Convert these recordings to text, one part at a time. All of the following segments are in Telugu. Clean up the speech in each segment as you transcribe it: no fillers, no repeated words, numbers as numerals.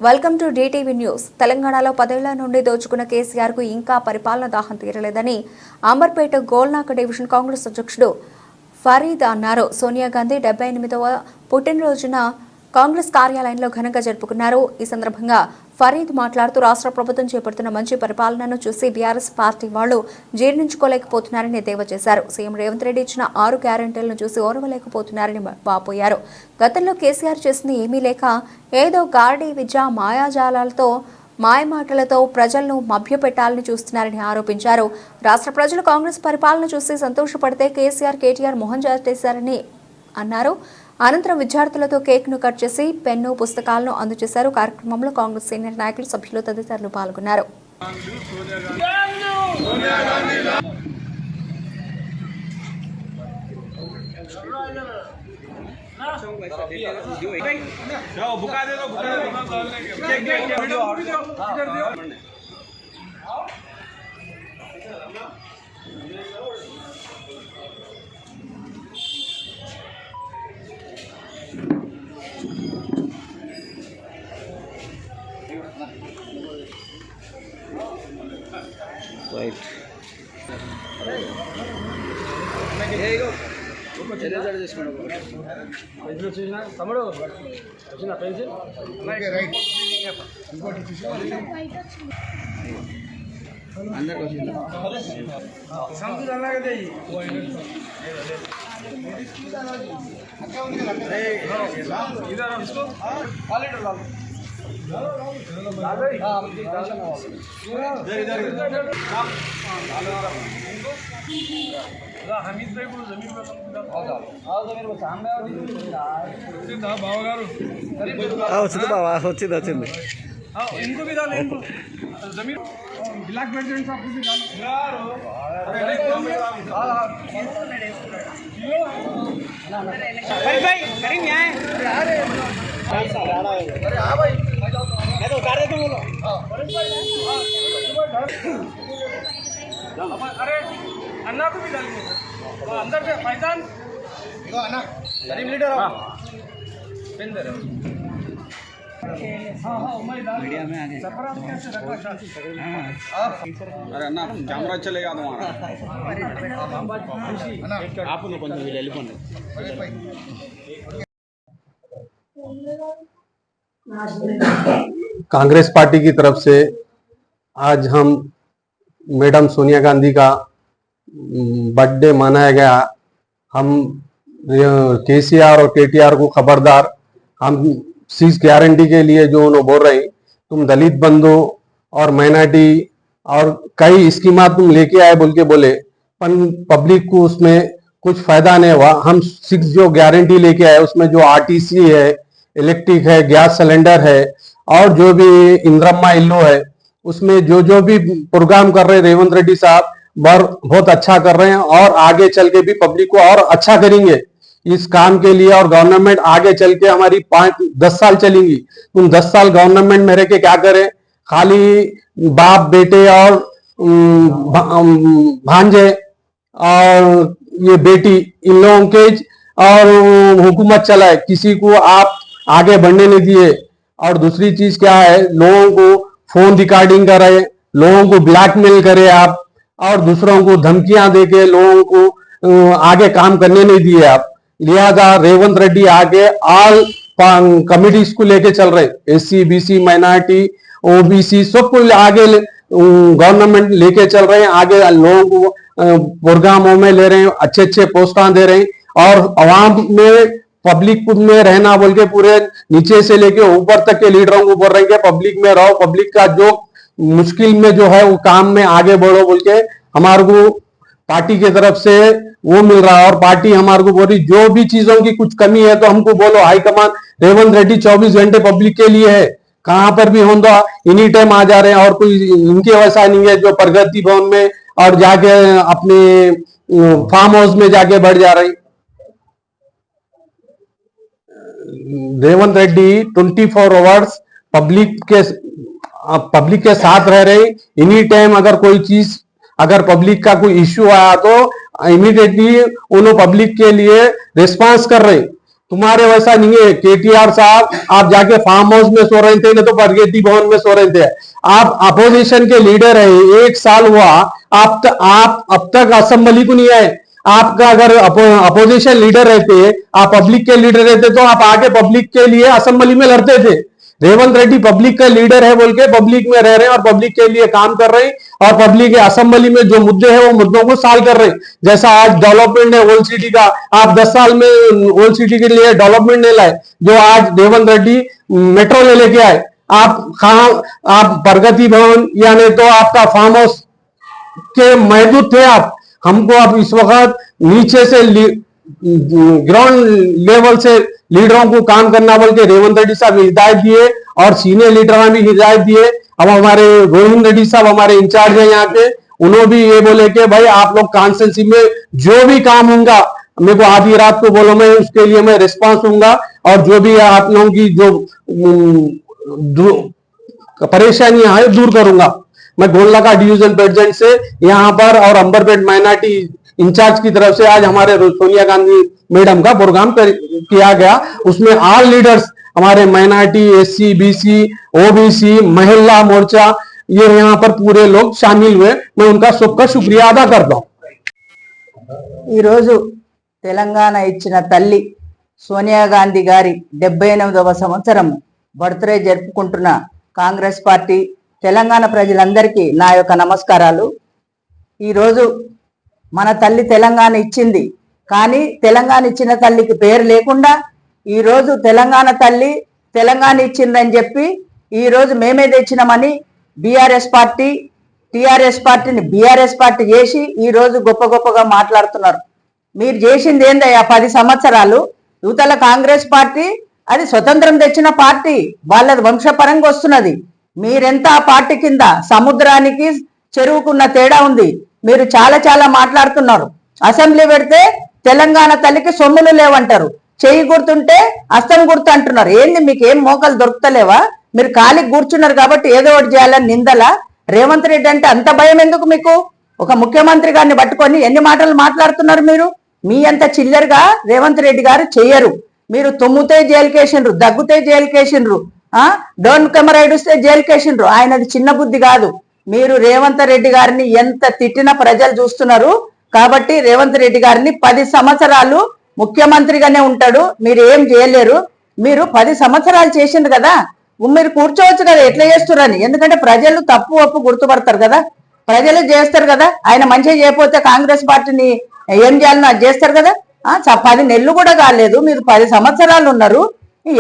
Welcome to DTV news. తెలంగాణలో 10 ఏళ్ల నుండి దోచుకున్న కేసీఆర్ కు ఇంకా పరిపాలన దాహం తీరలేదని అంబర్పేట గోల్నాక డివిజన్ కాంగ్రెస్ అధ్యక్షుడు ఫరీద్ అన్నారు. సోనియా గాంధీ 78వ పుట్టినరోజున కాంగ్రెస్ కార్యాలయంలో ఘనంగా జరుపుకున్నారు. ఈ సందర్భంగా ఫరీద్ మాట్లాడుతూ రాష్ట్ర ప్రభుత్వం చేపడుతున్న మంచి పరిపాలనను చూసి బీఆర్ఎస్ పార్టీ వాళ్లు జీర్ణించుకోలేకపోతున్నారని ఎద్దేవా చేశారు. సీఎం రేవంత్ రెడ్డి ఇచ్చిన 6 గ్యారెంటీలను చూసి ఓర్వలేకపోతున్నారని వాపోయారు. గతంలో కేసీఆర్ చేసింది ఏమీ లేక ఏదో గారడీ విద్య మాయాజాలాలతో మాయమాటలతో ప్రజలను మభ్యపెట్టాలని చూస్తున్నారని ఆరోపించారు. రాష్ట్ర ప్రజలు కాంగ్రెస్ పరిపాలన చూసి సంతోషపడితే కేసీఆర్, కేటీఆర్ మొహం చాటేశారని అన్నారు. అనంతరం విద్యార్థులతో కేక్ ను కట్ చేసి పెన్ను, పుస్తకాలను అందజేశారు. కార్యక్రమంలో కాంగ్రెస్ సీనియర్ నాయకులు, సభ్యులు తదితరులు పాల్గొన్నారు. Right. हमीद भाई को जमीन पर వచ్చింది इनको भी डाल, इनको जमीन ब्लैक प्रेसिडेंट साहब को भी डाल भाई भाई करेंगे अरे हाँ भाई मैं तो उतार देता हूँ। अरे अन्ना को भी डालेंगे अंदर से फैजान अन्ना करीम लीडर पेंदर मीडिया में आगे अरे अन्ना कैमरा चलेगा तुम्हारा आप लोग कांग्रेस पार्टी की तरफ से आज हम मैडम सोनिया गांधी का बर्थडे मनाया गया। हम केसीआर और केटीआर को खबरदार, हम 6 गारंटी के लिए जो उन्होंने बोल रहे हैं, तुम दलित बंधु और माइनॉरिटी और कई स्कीमा तुम लेके आए बोल के बोले, पर पब्लिक को उसमें कुछ फायदा नहीं हुआ। हम 6 जो गारंटी लेके आए उसमें जो आरटीसी है, इलेक्ट्रिक है, गैस सिलेंडर है और जो भी इंदिरम्मा इल्लू है, उसमें जो भी प्रोग्राम कर रहे हैं रेवंत रेड्डी साहब बहुत अच्छा कर रहे हैं और आगे चल के भी पब्लिक को और अच्छा करेंगे इस काम के लिए। और गवर्नमेंट आगे चल के हमारी 5-10 साल चलेंगी। तुम 10 साल गवर्नमेंट में रह के क्या करे, खाली बाप बेटे और भांजे और ये बेटी इन लोगों के और हुकूमत चलाए, किसी को आप आगे बढ़ने नहीं दिए। और दूसरी चीज क्या है, लोगों को फोन रिकॉर्डिंग करे, लोगों को ब्लैकमेल करे आप, और दूसरों को धमकियां देके लोगों को आगे काम करने नहीं दिए आप। लिहाजा रेवंत रेड्डी आगे ऑल कमिटीज को लेके चल रहे, एससी, बीसी, माइनॉरिटी, ओबीसी सबको आगे गवर्नमेंट लेके चल रहे हैं। आगे लोगों को प्रोग्रामों में ले रहे हैं, अच्छे अच्छे पोस्टां दे रहे हैं और अवाम में पब्लिक में रहना बोल के पूरे नीचे से लेके ऊपर तक के लीडरों को बोल रहे हैं कि पब्लिक में रहो, पब्लिक का जो मुश्किल में जो है वो काम में आगे बढ़ो बोल के हमारे को पार्टी की तरफ से वो मिल रहा है। और पार्टी हमारे को बोल रही जो भी चीजों की कुछ कमी है तो हमको बोलो, हाईकमान रेवंत रेड्डी 24 घंटे पब्लिक के लिए है, कहां पर भी हो तो एनी टाइम आ जा रहे हैं। और कोई इनके वैसा नहीं है जो प्रगति भवन में और जाके अपने फार्म हाउस में जाके बढ़ जा रहे हैं। रेवंत रेड्डी 24 आवर्स पब्लिक के साथ रह रहे। एनी टाइम अगर कोई चीज, अगर पब्लिक का कोई इश्यू आया तो इमीडिएटली उन्होंने पब्लिक के लिए रिस्पांस कर रहे। तुम्हारे वैसा नहीं है। केटीआर साहब आप जाके फार्म हाउस में सो रहे थे, नहीं तो प्रगति भवन में सो रहे थे। आप अपोजिशन के लीडर है, 1 साल हुआ आप अब तक असेंबली को नहीं आए। आपका अगर अपोजिशन लीडर रहते, आप पब्लिक के लीडर रहते, तो आप आके पब्लिक के लिए असेंबली में लड़ते थे। रेवंत रेड्डी पब्लिक का लीडर है बोल के पब्लिक में रह रहे हैं और पब्लिक के लिए काम कर रहे हैं और पब्लिक के असेंबली में जो मुद्दे हैं वो मुद्दों को सॉल्व कर रहे हैं। जैसा आज डेवलपमेंट है ओल्ड सिटी का, आप 10 साल में ओल्ड सिटी के लिए डेवलपमेंट नहीं लाए, जो आज रेवंत रेड्डी मेट्रो ले लेके आए। आप प्रगति भवन यानी तो आपका फार्म हाउस के मौजूद थे। आप हमको आप इस वक्त नीचे से ग्राउंड लेवल से लीडरों को काम करना बोल के रेवंत रेड्डी साहब हिदायत दिए और सीनियर लीडर ने भी हिदायत दिए। अब हमारे गोविंद रेड्डी साहब हमारे इंचार्ज है यहाँ के, उन्होंने भी ये बोले कि भाई आप लोग कॉन्स्टिट्यूंसी में जो भी काम होगा मेरे को आधी रात को बोलो, मैं उसके लिए मैं रिस्पांस दूंगा और जो भी आप लोगों की जो परेशानियां है दूर करूंगा। मैं गोलना का डिवीजन प्रेसिडेंट से यहाँ पर और अंबरपेट माइनॉरिटी इंचार्ज की तरफ से आज हमारे सोनिया गांधी मैडम का प्रोग्राम किया गया। उसमें ऑल लीडर्स हमारे माइनॉरिटी, एससी, बीसी, ओबीसी, महिला मोर्चा, ये यहाँ पर पूरे लोग शामिल हुए। मैं उनका सबका शुक्रिया अदा करता हूँ। ఈ రోజు తెలంగాణ ఇచ్చిన తల్లి సోనియా గాంధీ గారి 78వ సంవత్సరం బర్త్డే జరుపుకుంటున్న కాంగ్రెస్ పార్టీ తెలంగాణ ప్రజలందరికీ నా యొక్క నమస్కారాలు। ఈ రోజు మన తల్లి తెలంగాణ ఇచ్చింది, కానీ తెలంగాణ ఇచ్చిన తల్లికి పేరు లేకుండా ఈ రోజు తెలంగాణ తల్లి తెలంగాణ ఇచ్చిందని చెప్పి ఈ రోజు మేమే తెచ్చినామని బీఆర్ఎస్ పార్టీ టీఆర్ఎస్ పార్టీని బీఆర్ఎస్ పార్టీ చేసి ఈ రోజు గొప్ప గొప్పగా మాట్లాడుతున్నారు। మీరు చేసింది ఏందయ్యా 10 సంవత్సరాలు? యువతల కాంగ్రెస్ పార్టీ అది స్వతంత్రం తెచ్చిన పార్టీ, వాళ్ళది వంశపరంగా వస్తున్నది। మీరెంత ఆ పార్టీ కింద సముద్రానికి చెరువుకున్న తేడా ఉంది। మీరు చాలా చాలా మాట్లాడుతున్నారు। అసెంబ్లీ పెడితే తెలంగాణ తల్లికి సొమ్ములు లేవంటారు, చెయ్యి గుర్తుంటే అస్తం గుర్తు అంటున్నారు। ఏంది మీకు ఏం మోకలు దొరుకుతలేవా? మీరు ఖాళీకి కూర్చున్నారు కాబట్టి ఏదో ఒకటి చేయాలని నిందలా? రేవంత్ రెడ్డి అంటే అంత భయం ఎందుకు మీకు? ఒక ముఖ్యమంత్రి గారిని పట్టుకొని ఎన్ని మాటలు మాట్లాడుతున్నారు మీరు? మీ అంత చిల్లరగా రేవంత్ రెడ్డి గారు చెయ్యరు। మీరు తుమ్ముతే జైలుకేసిండ్రు, దగ్గుతే జైలుకేసిండ్రు, డోన్ కెమెరైడ్ వస్తే జైలుకేసిండ్రు। ఆయనది చిన్న బుద్ధి కాదు। మీరు రేవంత్ రెడ్డి గారిని ఎంత తిట్టినా ప్రజలు చూస్తున్నారు కాబట్టి రేవంత్ రెడ్డి గారిని 10 సంవత్సరాలు ముఖ్యమంత్రిగానే ఉంటాడు, మీరు ఏం చేయలేరు। మీరు 10 సంవత్సరాలు చేసిండ్రు కదా, మీరు కూర్చోవచ్చు కదా ఎట్లా చేస్తురని। ఎందుకంటే ప్రజలు తప్పు ఒప్పు గుర్తుపడతారు కదా, ప్రజలు చేస్తారు కదా। ఆయన మంచిగా చేయకపోతే కాంగ్రెస్ పార్టీని ఏం చేయాలని అది చేస్తారు కదా। 10 నెలలు కూడా కాలేదు, మీరు 10 సంవత్సరాలు ఉన్నారు,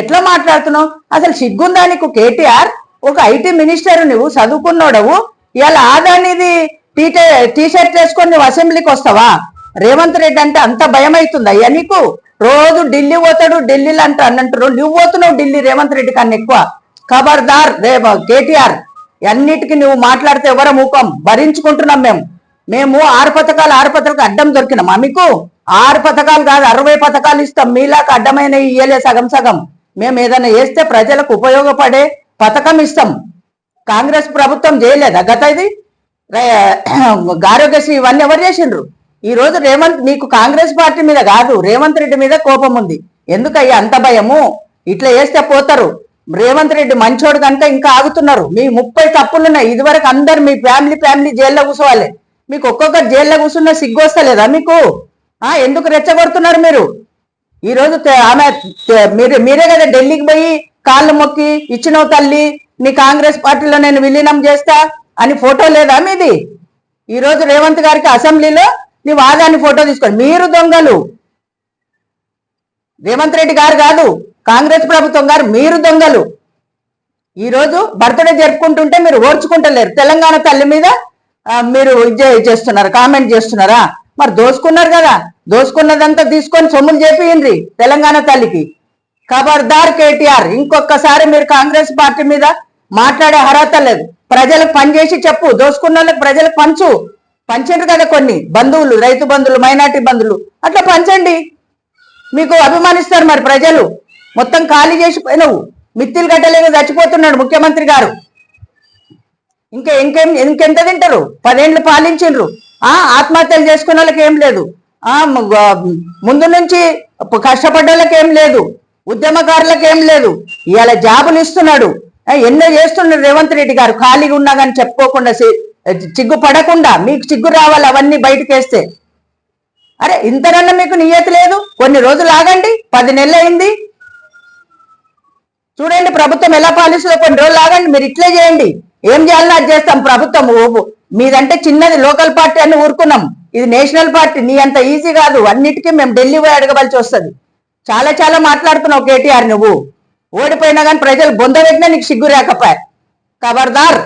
ఎట్లా మాట్లాడుతున్నావు? అసలు సిగ్గుందా నీకు? కేటీఆర్ ఒక ఐటీ మినిస్టర్, నువ్వు చదువుకున్నాడవు, ఇవాళ ఆదానిది టీ షర్ట్ వేసుకొని నువ్వు అసెంబ్లీకి వస్తావా? రేవంత్ రెడ్డి అంటే అంత భయం అవుతుంది అయ్యా నీకు? రోజు ఢిల్లీ పోతాడు, ఢిల్లీలో అన్నంటారు, నువ్వు పోతున్నావు ఢిల్లీ రేవంత్ రెడ్డి కన్నా ఎక్కువ। ఖబర్దార్ కేటీఆర్, అన్నిటికీ నువ్వు మాట్లాడితే ఎవర ముఖం భరించుకుంటున్నాం మేము 6 పథకాలు అడ్డం దొరికినామా మీకు? 6 పథకాలు కాదు 60 పథకాలు ఇస్తాం, మీలాక అడ్డమైన ఇయ్యలే సగం సగం। మేము ఏదైనా చేస్తే ప్రజలకు ఉపయోగపడే పథకం ఇస్తాం। కాంగ్రెస్ ప్రభుత్వం చేయలేదా గత ఇది? ఆరోగ్యశ్రీ ఇవన్నీ ఎవరు చేసిండ్రు? ఈ రోజు రేవంత్, మీకు కాంగ్రెస్ పార్టీ మీద కాదు రేవంత్ రెడ్డి మీద కోపం ఉంది, ఎందుకయ్యా అంత భయము? ఇట్లా చేస్తే పోతారు। రేవంత్ రెడ్డి మంచోడు కనుక ఇంకా ఆగుతున్నారు। మీ 30 తప్పులున్నాయి, ఇదివరకు అందరు మీ ఫ్యామిలీ జైల్లో కూర్చోవాలి, మీకు ఒక్కొక్కరు జైల్లో కూర్చున్న సిగ్గు వస్తలేదా మీకు? ఎందుకు రెచ్చగొడుతున్నారు మీరు? ఈ రోజు ఆమె మీరే కదా ఢిల్లీకి పోయి కాళ్ళు మొక్కి ఇచ్చినవు తల్లి, నీ కాంగ్రెస్ పార్టీలో నేను విలీనం చేస్తా అని ఫోటో లేదా మీది? ఈ రోజు రేవంత్ గారికి అసెంబ్లీలో నీ వాదాన్ని ఫోటో తీసుకోండి। మీరు దొంగలు, రేవంత్ రెడ్డి గారు కాదు, కాంగ్రెస్ ప్రభుత్వం గారు మీరు దొంగలు। ఈ రోజు బర్త్డే జరుపుకుంటుంటే మీరు ఓర్చుకుంటలేరు, తెలంగాణ తల్లి మీద మీరు చేస్తున్నారు, కామెంట్ చేస్తున్నారా? మరి దోసుకున్నారు కదా, దోసుకున్నదంతా తీసుకొని సొమ్ములు చేపియండి తెలంగాణ తల్లికి। ఖబర్దార్ కేటీఆర్, ఇంకొకసారి మీరు కాంగ్రెస్ పార్టీ మీద మాట్లాడే అర్హత లేదు। ప్రజలకు పనిచేసి చెప్పు, దోసుకున్న వాళ్ళకి ప్రజలకు పంచండి కదా, కొన్ని బంధువులు, రైతు బంధువులు, మైనార్టీ బంధువులు, అట్లా పంచండి, మీకు అభిమానిస్తారు। మరి ప్రజలు మొత్తం ఖాళీ చేసిపోయినవు, మిత్తిలు గట్టలేక చచ్చిపోతున్నాడు ముఖ్యమంత్రి గారు, ఇంకెంత తింటారు? 10 ఏళ్ళు పాలించిండ్రు, ఆత్మహత్యలు చేసుకున్న వాళ్ళకి ఏం లేదు, ముందు నుంచి కష్టపడ్డోళ్ళకి ఏం లేదు, ఉద్యమకారులకు ఏం లేదు, ఇవాళ జాబులు ఇస్తున్నాడు. ఎన్నో చేస్తున్నాడు రేవంత్ రెడ్డి గారు. ఖాళీగా ఉన్నా కానీ చెప్పుకోకుండా చిగ్గు పడకుండా, మీకు చిగ్గు రావాలి అవన్నీ బయటకు వేస్తే. అరే ఇంతకన్నా మీకు నియతి లేదు, కొన్ని రోజులు ఆగండి, 10 నెలలు అయింది చూడండి ప్రభుత్వం ఎలా పాలిస్తుందో. కొన్ని రోజులు ఆగండి, మీరు ఇట్లే చేయండి, ఏం చేయాలన్నా అది చేస్తాం. ప్రభుత్వం మీదంటే చిన్నది లోకల్ పార్టీ అని ఊరుకున్నాం, ఇది నేషనల్ పార్టీ. నీ అంత ఈజీ కాదు, అన్నిటికీ మేము ఢిల్లీ పోయి అడగవలసి వస్తుంది. చాలా చాలా మాట్లాడుతున్నావు కేటీఆర్, నువ్వు ఓడిపోయినా కానీ ప్రజలు బొంద పెట్టినా నీకు సిగ్గు రాకపోయా. ఖబర్దార్.